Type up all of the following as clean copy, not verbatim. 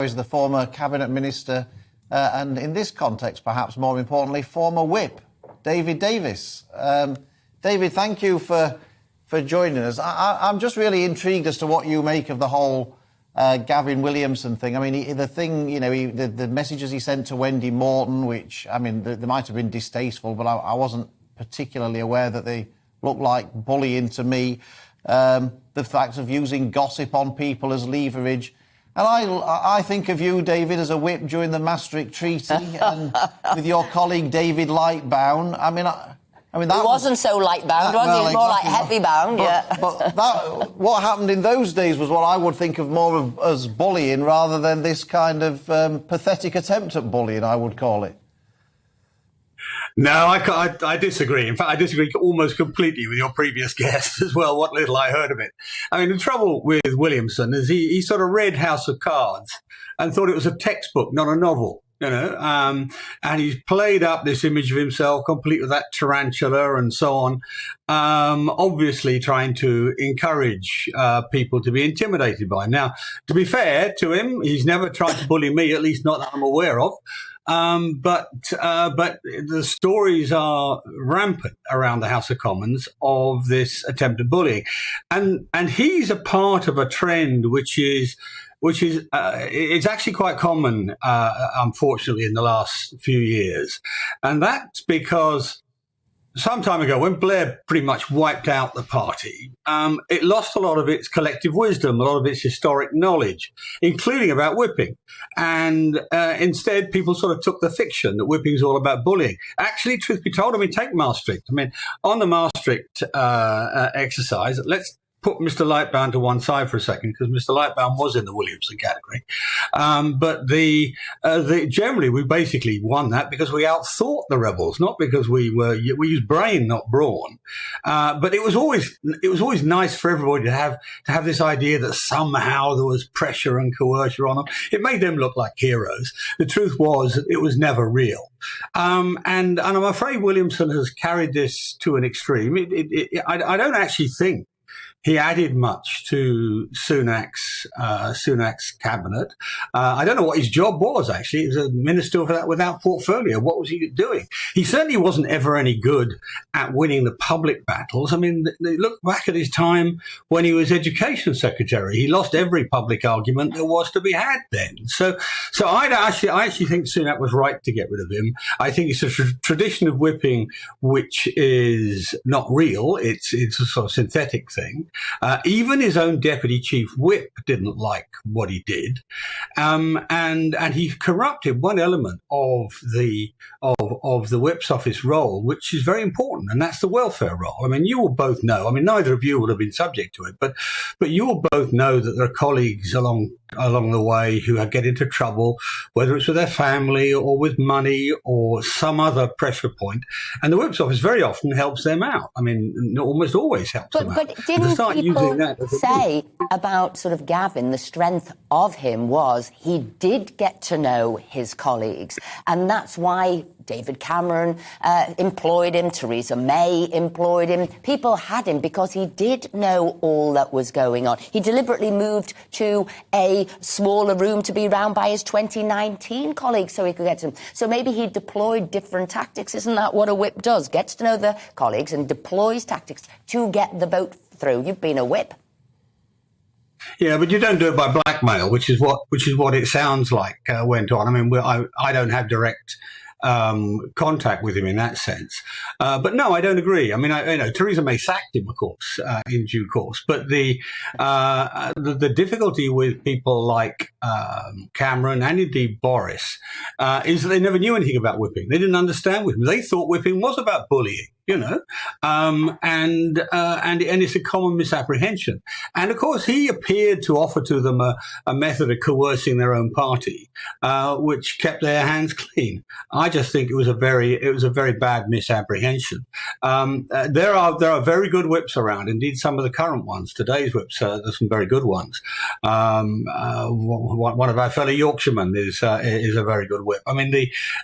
is the former cabinet minister, and in this context, perhaps more importantly, former whip, David Davies. David, thank you for joining us. I'm just really intrigued as to what you make of the whole Gavin Williamson thing. I mean, the messages he sent to Wendy Morton, which, I mean, they might have been distasteful, but I wasn't particularly aware that they looked like bullying to me. The fact of using gossip on people as leverage. And I think of you, David, as a whip during the Maastricht Treaty, and with your colleague David Lightbound. I mean, that he wasn't so light-bound, was he? He was more like heavy-bound, yeah. But what happened in those days was what I would think of more of as bullying rather than this kind of pathetic attempt at bullying, I would call it. No, I disagree. In fact, I disagree almost completely with your previous guest as well, what little I heard of it. I mean, the trouble with Williamson is he sort of read House of Cards and thought it was a textbook, not a novel. And he's played up this image of himself, complete with that tarantula and so on, obviously trying to encourage people to be intimidated by him. Now, to be fair to him, he's never tried to bully me, at least not that I'm aware of. But the stories are rampant around the House of Commons of this attempt at bullying, and he's a part of a trend which is it's actually quite common, unfortunately, in the last few years, and that's because some time ago, when Blair pretty much wiped out the party, it lost a lot of its collective wisdom, a lot of its historic knowledge, including about whipping. And instead, people sort of took the fiction that whipping is all about bullying. Actually, truth be told, I mean, take Maastricht. I mean, on the Maastricht exercise, let's put Mr. Lightbound to one side for a second, because Mr. Lightbound was in the Williamson category. But generally, we basically won that because we outthought the rebels, not because we used brain, not brawn. But it was always nice for everybody to have this idea that somehow there was pressure and coercion on them. It made them look like heroes. The truth was, it was never real. And I'm afraid Williamson has carried this to an extreme. I don't actually think he added much to Sunak's cabinet. I don't know what his job was, actually. He was a minister for that without portfolio. What was he doing? He certainly wasn't ever any good at winning the public battles. I mean, look back at his time when he was education secretary. He lost every public argument there was to be had then. So I actually think Sunak was right to get rid of him. I think it's a tradition of whipping which is not real. It's a sort of synthetic thing. Even his own deputy chief whip didn't like what he did, and he corrupted one element of the whip's office role, which is very important, and that's the welfare role. I mean, you will both know. I mean, neither of you would have been subject to it, but you will both know that there are colleagues along the way who get into trouble, whether it's with their family or with money or some other pressure point, and the whip's office very often helps them out. I mean, almost always helps them out. But didn't people say about sort of Gavin, the strength of him was he did get to know his colleagues, and that's why David Cameron employed him, Theresa May employed him. People had him because he did know all that was going on. He deliberately moved to a smaller room to be around by his 2019 colleagues so he could get to them. So maybe he deployed different tactics. Isn't that what a whip does? Gets to know the colleagues and deploys tactics to get the vote through. You've been a whip. Yeah, but you don't do it by blackmail, which is what it sounds like went on. I mean, I don't have direct contact with him in that sense. But no, I don't agree. I mean, Theresa May sacked him, of course, in due course. But the difficulty with people like Cameron and indeed Boris is that they never knew anything about whipping. They didn't understand whipping. They thought whipping was about bullying. And it's a common misapprehension. And of course, he appeared to offer to them a method of coercing their own party, which kept their hands clean. I just think it was a very bad misapprehension. There are very good whips around. Indeed, some of the current ones, today's whips, there's some very good ones. One of our fellow Yorkshiremen is a very good whip. I mean,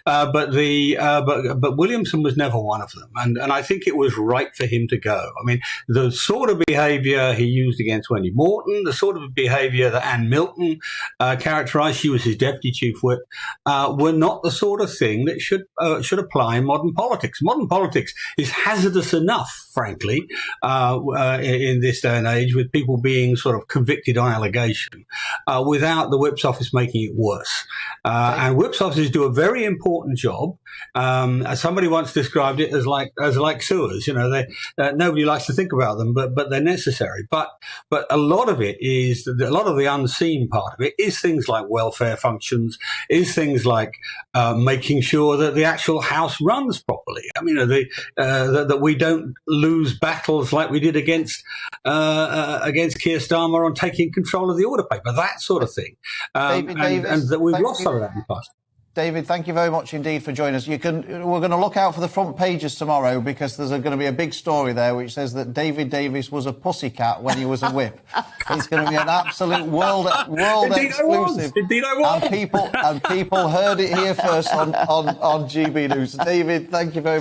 but Williamson was never one of them, and I think it was right for him to go. I mean, the sort of behaviour he used against Wendy Morton, the sort of behaviour that Anne Milton characterised, she was his deputy chief whip, were not the sort of thing that should apply in modern politics. Modern politics is hazardous enough, frankly, in this day and age, with people being sort of convicted on allegation, without the whip's office making it worse. And whip's offices do a very important job. As somebody once described it as like sewers. You know, nobody likes to think about them, but they're necessary. But a lot of it is, a lot of the unseen part of it is things like welfare functions, is things like making sure that the actual house runs properly. I mean, that we don't lose battles like we did against Keir Starmer on taking control of the order paper, that sort of thing. And that we've lost some of that in the past. David, thank you very much indeed for joining us. We're going to look out for the front pages tomorrow, because there's going to be a big story there which says that David Davies was a pussycat when he was a whip. It's going to be an absolute world exclusive. Indeed I was. And people heard it here first on GB News. David, thank you very much.